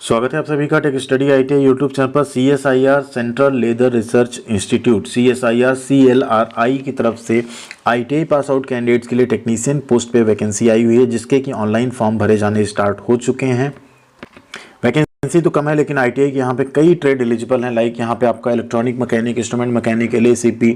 स्वागत है आप सभी का tech study ITI YouTube channel पर। CSIR central leather research institute CSIR CLRI की तरफ से आईटीआई पास आउट कैंडिडेट्स के लिए टेक्नीशियन पोस्ट पे वैकेंसी आई हुई है, जिसके कि ऑनलाइन फॉर्म भरे जाने स्टार्ट हो चुके हैं। वैकेंसी तो कम है लेकिन आईटीआई के यहाँ पे कई ट्रेड एलिजिबल हैं। लाइक यहाँ पे आपका electronic mechanic, instrument mechanic, LACP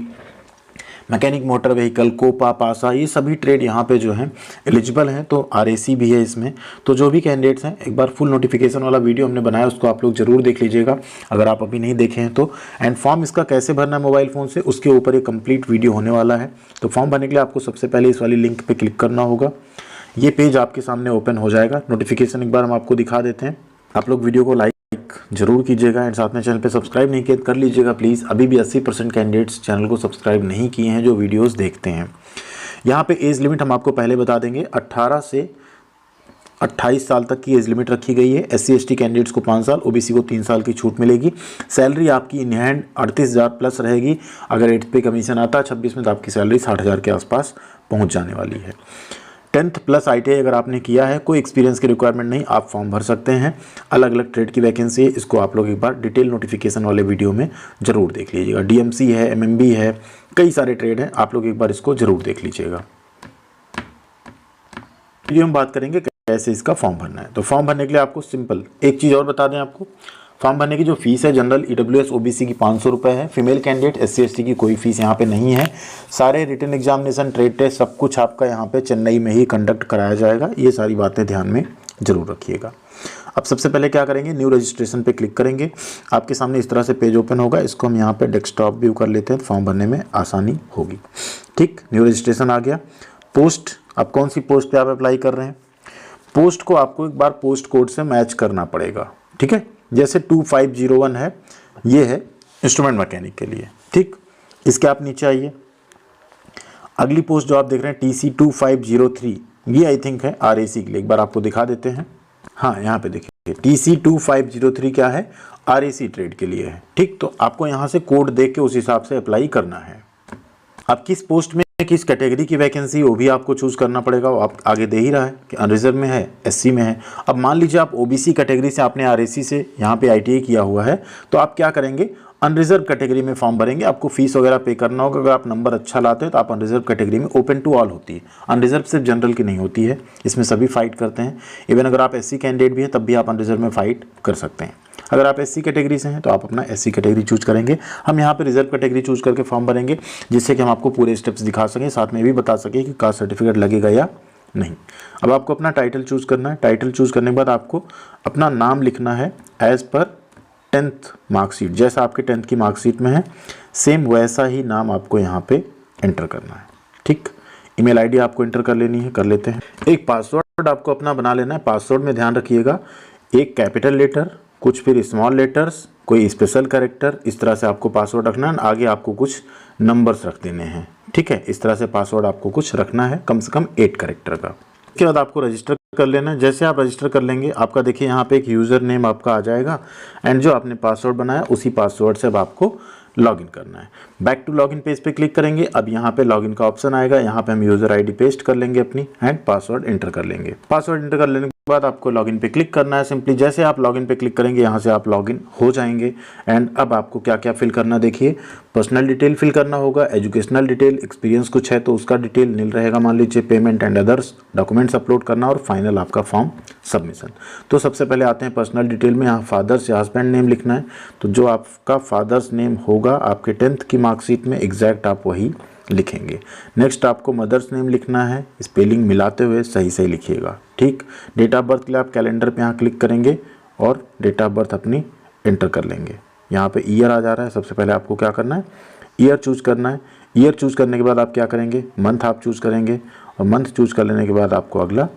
mechanic, motor vehicle, COPA, पासा, ये सभी ट्रेड यहाँ पे जो हैं एलिजिबल हैं। तो RAC भी है इसमें। तो जो भी कैंडिडेट्स हैं, एक बार फुल नोटिफिकेशन वाला वीडियो हमने बनाया, उसको आप लोग जरूर देख लीजिएगा अगर आप अभी नहीं देखे हैं तो। एंड फॉर्म इसका कैसे भरना है मोबाइल फ़ोन से, उसके ऊपर एक कंप्लीट वीडियो होने वाला है। तो फॉर्म भरने के लिए आपको सबसे पहले इस वाली लिंक पर क्लिक करना होगा। ये पेज आपके सामने ओपन हो जाएगा। नोटिफिकेशन एक बार हम आपको दिखा देते हैं। आप लोग वीडियो को लाइक जरूर कीजिएगा एंड साथ में चैनल पे सब्सक्राइब नहीं किया कर लीजिएगा प्लीज़। अभी भी 80% कैंडिडेट्स चैनल को सब्सक्राइब नहीं किए हैं जो वीडियोस देखते हैं। यहाँ पे एज लिमिट हम आपको पहले बता देंगे, 18 से 28 साल तक की एज लिमिट रखी गई है। SC/ST कैंडिडेट्स को 5 साल, OBC को 3 साल की छूट मिलेगी। सैलरी आपकी इन हैंड 38,000 प्लस रहेगी। अगर 8th पे कमीशन आता है 26 में तो आपकी सैलरी 60,000 के आसपास पहुँच जाने वाली है। 10th प्लस ITI अगर आपने किया है, कोई एक्सपीरियंस की रिक्वायरमेंट नहीं, आप फॉर्म भर सकते हैं। अलग अलग ट्रेड की वैकेंसी है, इसको आप लोग एक बार डिटेल नोटिफिकेशन वाले वीडियो में जरूर देख लीजिएगा। DMC है, MMB है, कई सारे ट्रेड हैं, आप लोग एक बार इसको जरूर देख लीजिएगा। वीडियो में बात करेंगे कैसे इसका फॉर्म भरना है। तो फॉर्म भरने के लिए आपको सिंपल एक चीज़ और बता दें आपको, फॉर्म भरने की जो फीस है जनरल EWS OBC की 500 रुपये है। फीमेल कैंडिडेट SC/ST की कोई फीस यहाँ पे नहीं है। सारे रिटन एग्जामिनेशन, ट्रेड टेस्ट, सब कुछ आपका यहाँ पे चेन्नई में ही कंडक्ट कराया जाएगा। ये सारी बातें ध्यान में जरूर रखिएगा। अब सबसे पहले क्या करेंगे, न्यू रजिस्ट्रेशन पे क्लिक करेंगे। आपके सामने इस तरह से पेज ओपन होगा। इसको हम यहाँ पे डेस्कटॉप व्यू कर लेते हैं, फॉर्म भरने में आसानी होगी। ठीक, न्यू रजिस्ट्रेशन आ गया। पोस्ट, अब कौन सी पोस्ट पे आप अप्लाई कर रहे हैं, पोस्ट को आपको एक बार पोस्ट कोड से मैच करना पड़ेगा। ठीक है, जैसे 2501 है, ये है इंस्ट्रूमेंट मैकेनिक के लिए। ठीक, इसके आप नीचे आइए। अगली पोस्ट जो आप देख रहे हैं TC 2503, ये आई थिंक है RAC के लिए। एक बार आपको दिखा देते हैं। हाँ, यहाँ पे देखिए TC 2503 क्या है, RAC ट्रेड के लिए है। ठीक, तो आपको यहाँ से कोड देख के उस हिसाब से अप्लाई करना है। आप किस पोस्ट में, किस कैटेगरी की वैकेंसी, वो भी आपको चूज़ करना पड़ेगा। वो आप आगे दे ही रहा है कि अनरिजर्व में है, SC में है। अब मान लीजिए आप OBC कैटेगरी से आपने RAC से यहाँ पे ITI किया हुआ है, तो आप क्या करेंगे, अनरिजर्व कैटेगरी में फॉर्म भरेंगे। आपको फीस वगैरह पे करना होगा। अगर आप नंबर अच्छा लाते हैं तो आप अनरिजर्व कैटेगरी में, ओपन टू ऑल होती है, अनरिजर्व सिर्फ जनरल की नहीं होती है, इसमें सभी फाइट करते हैं। इवन अगर आप SC कैंडिडेट भी हैं तब भी आप अनरिजर्व में फाइट कर सकते हैं। अगर आप SC कैटेगरी से हैं तो आप अपना SC कैटेगरी चूज करेंगे। हम यहाँ पे रिजर्व कैटेगरी चूज करके फॉर्म भरेंगे, जिससे कि हम आपको पूरे स्टेप्स दिखा सकें, साथ में भी बता सकें कि कास्ट सर्टिफिकेट लगेगा या नहीं। अब आपको अपना टाइटल चूज करना है। टाइटल चूज करने के बाद आपको अपना नाम लिखना है एज पर 10th मार्कशीट। जैसा आपके 10th की मार्कशीट में है सेम वैसा ही नाम आपको यहाँ पे एंटर करना है। ठीक, ईमेल ID आपको एंटर कर लेनी है, कर लेते हैं। एक पासवर्ड आपको अपना बना लेना है। पासवर्ड में ध्यान रखिएगा, एक कैपिटल लेटर, कुछ फिर स्मॉल लेटर्स, कोई स्पेशल कैरेक्टर, इस तरह से आपको पासवर्ड रखना है। आगे आपको कुछ नंबर्स रख देने हैं। ठीक है, इस तरह से पासवर्ड आपको कुछ रखना है, कम से कम 8 कैरेक्टर का। उसके बाद आपको रजिस्टर कर लेना है। जैसे आप रजिस्टर कर लेंगे, आपका देखिए यहाँ पे एक यूज़र नेम आपका आ जाएगा एंड जो आपने पासवर्ड बनाया उसी पासवर्ड से अब आपको लॉगिन करना है। बैक टू लॉगिन पेज पे क्लिक करेंगे। अब यहाँ पे लॉगिन का ऑप्शन आएगा। यहाँ पे हम यूज़र ID पेस्ट कर लेंगे अपनी एंड पासवर्ड एंटर कर लेंगे। पासवर्ड एंटर कर लेने के बाद आपको लॉगिन पे क्लिक करना है। सिंपली जैसे आप लॉगिन पे क्लिक करेंगे, यहाँ से आप लॉगिन हो जाएंगे। एंड अब आपको क्या क्या फिल करना, देखिए पर्सनल डिटेल फिल करना होगा, एजुकेशनल डिटेल, एक्सपीरियंस कुछ है तो उसका डिटेल नील रहेगा मान लीजिए, payment and others, documents upload करना और फाइनल आपका फॉर्म सबमिशन। तो सबसे पहले आते हैं पर्सनल डिटेल में। यहाँ फादर्स या हस्बैंड नेम लिखना है। तो जो आपका फादर्स नेम होगा आपके 10th की मार्कशीट में एग्जैक्ट आप वही लिखेंगे। नेक्स्ट आपको मदर्स नेम लिखना है, स्पेलिंग मिलाते हुए सही सही लिखिएगा। ठीक, डेट ऑफ बर्थ के लिए आप कैलेंडर पे यहाँ क्लिक करेंगे और डेट ऑफ बर्थ अपनी एंटर कर लेंगे। यहाँ पे ईयर आ जा रहा है। सबसे पहले आपको क्या करना है, ईयर चूज करना है। ईयर चूज करने के बाद आप क्या करेंगे, मंथ आप चूज करेंगे और मंथ चूज कर लेने के बाद आपको अगला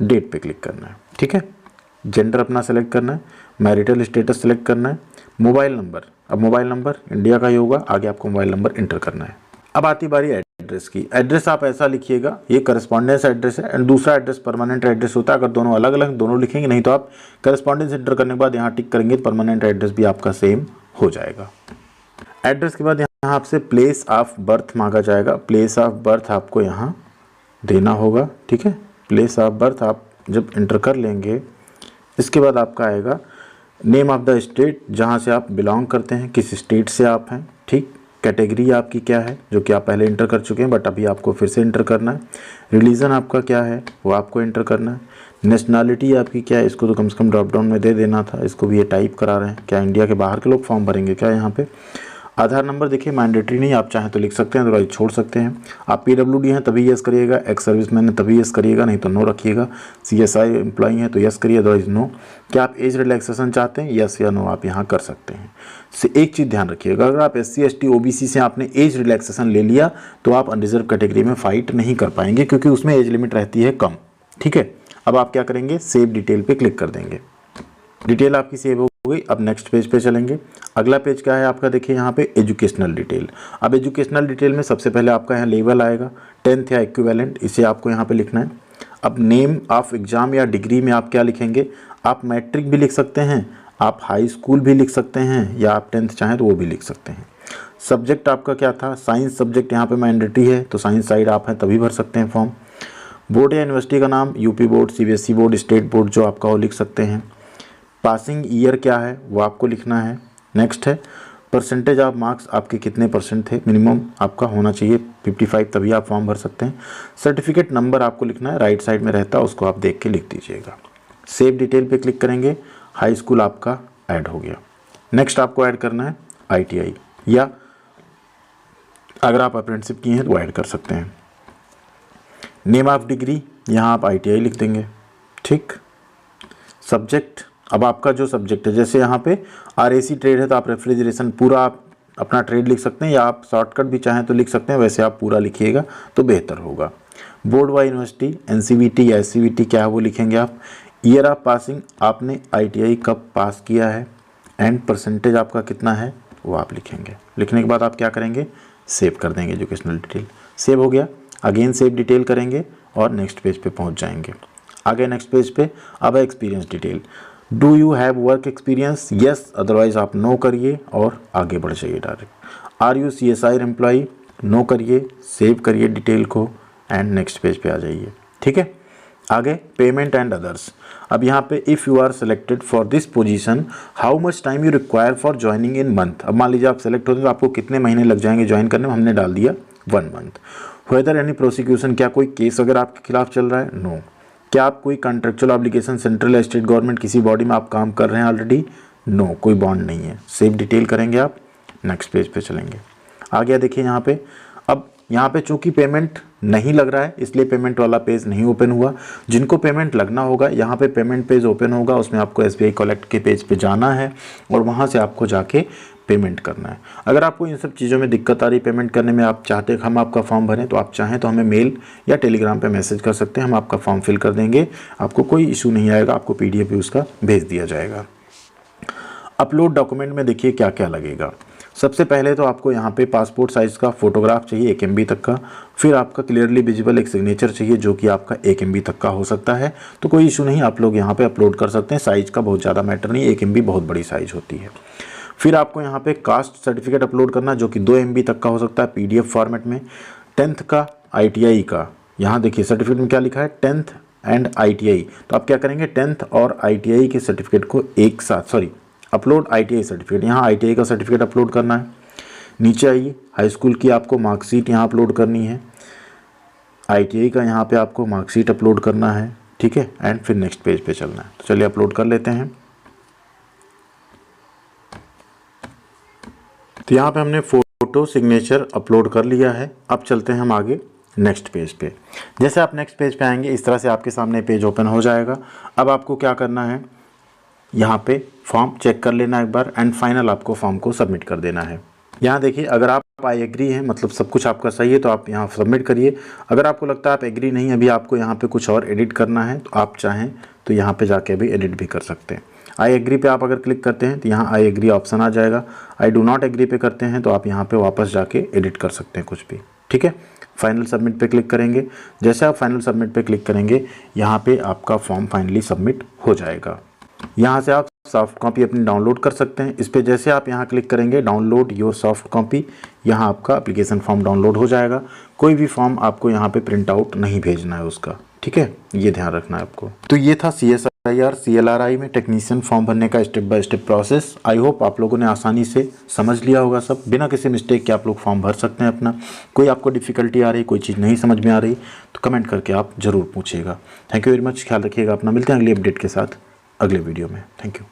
डेट पे क्लिक करना है। ठीक है, जेंडर अपना सेलेक्ट करना है, मैरिटल स्टेटस सेलेक्ट करना है, मोबाइल नंबर, अब मोबाइल नंबर इंडिया का ही होगा, आगे आपको मोबाइल नंबर एंटर करना है। अब आती बारी एड्रेस की। एड्रेस आप ऐसा लिखिएगा, ये करस्पॉन्डेंस एड्रेस है एंड दूसरा एड्रेस परमानेंट एड्रेस होता है। अगर दोनों अलग अलग दोनों लिखेंगे, नहीं तो आप करस्पॉन्डेंस एंटर करने के बाद यहाँ टिक करेंगे, परमानेंट एड्रेस भी आपका सेम हो जाएगा। एड्रेस के बाद यहाँ आपसे प्लेस ऑफ बर्थ मांगा जाएगा। प्लेस ऑफ बर्थ आपको यहाँ देना होगा। ठीक है, प्लेस ऑफ बर्थ आप जब इंटर कर लेंगे, इसके बाद आपका आएगा नेम ऑफ़ द स्टेट जहाँ से आप बिलोंग करते हैं, किस स्टेट से आप हैं, ठीक। कैटेगरी आपकी क्या है, जो कि आप पहले इंटर कर चुके हैं बट अभी आपको फिर से इंटर करना है। रिलीजन आपका क्या है वो आपको इंटर करना है। नेशनैलिटी आपकी क्या है, इसको तो कम से कम ड्रॉप डाउन में दे देना था, इसको भी ये टाइप करा रहे हैं। क्या इंडिया के बाहर के लोग फॉर्म भरेंगे क्या यहाँ पे। आधार नंबर देखिए मैंडेटरी नहीं, आप चाहें तो लिख सकते हैं, अदरवाइज छोड़ सकते हैं। आप PWD हैं तभी यस करिएगा, एक्स सर्विसमैन है तभी यस करिएगा, नहीं तो नो रखिएगा। CSI एम्प्लॉई हैं तो यस करिए, अदरवाइज नो। क्या आप एज रिलैक्सेशन चाहते हैं, यस या नो आप यहाँ कर सकते हैं। एक चीज़ ध्यान रखिएगा, अगर आप SC ST OBC से आपने एज रिलैक्सेशन ले लिया तो आप अनरिजर्व कैटेगरी में फाइट नहीं कर पाएंगे, क्योंकि उसमें एज लिमिट रहती है कम, ठीक है। अब आप क्या करेंगे, सेव डिटेल पे क्लिक कर देंगे। डिटेल आपकी सेव हो गई। अब नेक्स्ट पेज पे चलेंगे। अगला पेज क्या है आपका, देखिए यहाँ पे एजुकेशनल डिटेल। अब एजुकेशनल डिटेल में सबसे पहले आपका यहाँ लेवल आएगा 10th या इक्विवेलेंट, इसे आपको यहाँ पे लिखना है। अब नेम ऑफ एग्जाम या डिग्री में आप क्या लिखेंगे, आप मैट्रिक भी लिख सकते हैं, आप हाई स्कूल भी लिख सकते हैं, या आप 10th चाहें तो वो भी लिख सकते हैं। सब्जेक्ट आपका क्या था, साइंस सब्जेक्ट यहाँ पे मैंडेटरी है, तो साइंस साइड आप हैं तभी भर सकते हैं फॉर्म। बोर्ड या यूनिवर्सिटी का नाम UP board, CBSE board, state board जो आपका वो लिख सकते हैं। पासिंग ईयर क्या है वो आपको लिखना है। नेक्स्ट है परसेंटेज ऑफ मार्क्स, आपके कितने परसेंट थे, मिनिमम आपका होना चाहिए 55, तभी आप फॉर्म भर सकते हैं। सर्टिफिकेट नंबर आपको लिखना है, राइट साइड में रहता है, उसको आप देख के लिख दीजिएगा। सेव डिटेल पे क्लिक करेंगे, हाई स्कूल आपका ऐड हो गया। नेक्स्ट आपको ऐड करना है ITI, या अगर आप अप्रेंटिसशिप किए हैं तो ऐड कर सकते हैं। नेम ऑफ डिग्री यहाँ आप ITI लिख देंगे, ठीक। सब्जेक्ट, अब आपका जो सब्जेक्ट है, जैसे यहाँ पे RAC ट्रेड है तो आप रेफ्रिजरेशन पूरा आप अपना ट्रेड लिख सकते हैं, या आप शॉर्टकट भी चाहें तो लिख सकते हैं, वैसे आप पूरा लिखिएगा तो बेहतर होगा। बोर्ड व यूनिवर्सिटी, NCVT या SCVT क्या है वो लिखेंगे आप। ईयर ऑफ पासिंग, आपने ITI कब पास किया है, एंड परसेंटेज आपका कितना है वो आप लिखेंगे। लिखने के बाद आप क्या करेंगे, सेव कर देंगे एजुकेशनल डिटेल। सेव हो गया, अगेन सेव डिटेल करेंगे और नेक्स्ट पेज पे पहुंच जाएंगे। आगे नेक्स्ट पेज पे अब experience detail. Do you have work experience, yes, otherwise आप नो करिए और आगे बढ़ जाइए direct. Are you CSI employee, no करिए, सेव करिए डिटेल को एंड नेक्स्ट पेज पे आ जाइए, ठीक है। आगे पेमेंट एंड अदर्स। अब यहाँ पे if you are selected for this position how much time you require for joining in month. अब मान लीजिए आप सेलेक्ट होते हैं तो आपको कितने महीने लग जाएंगे ज्वाइन करने में, हमने डाल दिया 1 मंथ। वेदर एनी प्रोसिक्यूशन, क्या कोई केस अगर आपके खिलाफ चल रहा है, नो। क्या आप कोई कॉन्ट्रेक्चुअल ऑब्लिगेशन सेंट्रल या स्टेट गवर्नमेंट किसी बॉडी में आप काम कर रहे हैं ऑलरेडी, नो, कोई बॉन्ड नहीं है। सेव डिटेल करेंगे आप, नेक्स्ट पेज पे चलेंगे। आ गया देखिए यहाँ पे। अब यहाँ पे चूंकि पेमेंट नहीं लग रहा है इसलिए पेमेंट वाला पेज नहीं ओपन हुआ। जिनको पेमेंट लगना होगा यहाँ पे पेमेंट पेज ओपन होगा, उसमें आपको SBI कलेक्ट के पेज पे जाना है और वहाँ से आपको जाके पेमेंट करना है। अगर आपको इन सब चीज़ों में दिक्कत आ रही पेमेंट करने में, आप चाहते हैं हम आपका फॉर्म भरें, तो आप चाहें तो हमें मेल या टेलीग्राम पे मैसेज कर सकते हैं, हम आपका फॉर्म फिल कर देंगे, आपको कोई इशू नहीं आएगा, आपको PDF भी उसका भेज दिया जाएगा। अपलोड डॉक्यूमेंट में देखिए क्या क्या लगेगा। सबसे पहले तो आपको यहाँ पे पासपोर्ट साइज़ का फोटोग्राफ चाहिए 1 MB तक का, फिर आपका क्लियरली विजिबल एक सिग्नेचर चाहिए जो कि आपका 1 MB तक का हो सकता है, तो कोई इशू नहीं, आप लोग यहाँ पे अपलोड कर सकते हैं। साइज़ का बहुत ज़्यादा मैटर नहीं, 1 MB बहुत बड़ी साइज़ होती है। फिर आपको यहाँ पे कास्ट सर्टिफिकेट अपलोड करना जो कि 2 MB तक का हो सकता है PDF फॉर्मेट में। 10th का ITI का, यहाँ देखिए सर्टिफिकेट में क्या लिखा है 10th एंड ITI, तो आप क्या करेंगे 10th और ITI के सर्टिफिकेट को एक साथ, अपलोड ITI सर्टिफिकेट, यहाँ ITI का सर्टिफिकेट अपलोड करना है। नीचे आइए, हाई स्कूल की आपको मार्कशीट यहाँ अपलोड करनी है, ITI का यहाँ पे आपको मार्कशीट अपलोड करना है, ठीक है, एंड फिर नेक्स्ट पेज पे चलना है। तो चलिए अपलोड कर लेते हैं। तो यहाँ पे हमने फ़ोटो सिग्नेचर अपलोड कर लिया है। अब चलते हैं हम आगे नेक्स्ट पेज पे। जैसे आप नेक्स्ट पेज पे आएंगे इस तरह से आपके सामने पेज ओपन हो जाएगा। अब आपको क्या करना है, यहाँ पे फॉर्म चेक कर लेना एक बार एंड फाइनल आपको फॉर्म को सबमिट कर देना है। यहाँ देखिए अगर आप आई एग्री हैं, मतलब सब कुछ आपका सही है, तो आप यहाँ सबमिट करिए। अगर आपको लगता है आप एग्री नहीं, अभी आपको यहाँ पे कुछ और एडिट करना है, तो आप चाहें तो यहाँ पे जाके अभी एडिट भी कर सकते हैं। आई एग्री पे आप अगर क्लिक करते हैं तो यहाँ आई एग्री ऑप्शन आ जाएगा। आई डू नॉट एग्री पे करते हैं तो आप यहाँ पे वापस जाके एडिट कर सकते हैं कुछ भी, ठीक है। फाइनल सबमिट पे क्लिक करेंगे। जैसे आप फाइनल सबमिट पे क्लिक करेंगे यहाँ पे आपका फॉर्म फाइनली सबमिट हो जाएगा। यहाँ से आप सॉफ्ट कॉपी अपनी डाउनलोड कर सकते हैं। इस पर जैसे आप यहाँ क्लिक करेंगे डाउनलोड योर सॉफ्ट कॉपी, यहाँ आपका एप्लीकेशन फॉर्म डाउनलोड हो जाएगा। कोई भी फॉर्म आपको यहाँ पे प्रिंट आउट नहीं भेजना है उसका, ठीक है, ये ध्यान रखना है आपको। तो ये था CSIR CLRI में टेक्नीशियन फॉर्म भरने का step by step process. I hope आप लोगों ने आसानी से समझ लिया होगा सब, बिना किसी मिस्टेक के आप लोग फॉर्म भर सकते हैं अपना। कोई आपको डिफिकल्टी आ रही, कोई चीज़ नहीं समझ में आ रही तो कमेंट करके आप ज़रूर पूछिएगा। थैंक यू वेरी मच, ख्याल रखिएगा अपना। मिलते हैं अगली अपडेट के साथ अगले वीडियो में। Thank you.